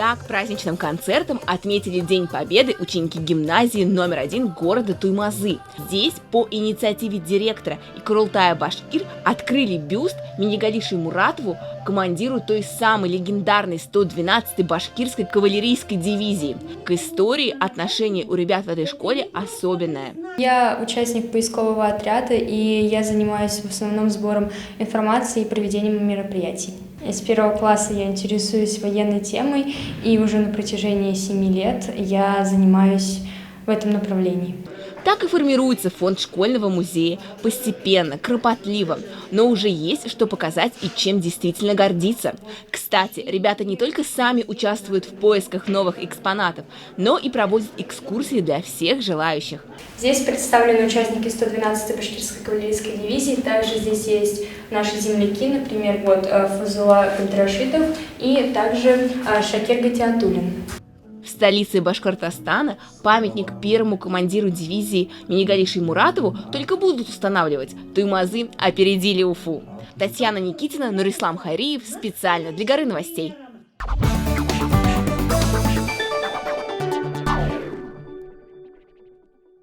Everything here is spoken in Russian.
Так, праздничным концертом отметили День Победы ученики гимназии номер 1 города Туймазы. Здесь по инициативе директора и Курултая Башкир открыли бюст Минигалиши Муратову, командиру той самой легендарной 112-й башкирской кавалерийской дивизии. К истории отношение у ребят в этой школе особенное. Я участник поискового отряда, и я занимаюсь в основном сбором информации и проведением мероприятий. С 1 класса я интересуюсь военной темой, и уже на протяжении 7 лет я занимаюсь в этом направлении. Так и формируется фонд школьного музея. Постепенно, кропотливо, но уже есть что показать и чем действительно гордиться. Кстати, ребята не только сами участвуют в поисках новых экспонатов, но и проводят экскурсии для всех желающих. Здесь представлены участники 112-й башкирской кавалерийской дивизии. Также здесь есть наши земляки, например, Фазула Контрашитов и также Шакир Гатиатуллин. В столице Башкортостана памятник первому командиру дивизии Минигалиши Муратову только будут устанавливать. Туймазы опередили Уфу. Татьяна Никитина, Нурислам Хариев специально для Горы новостей.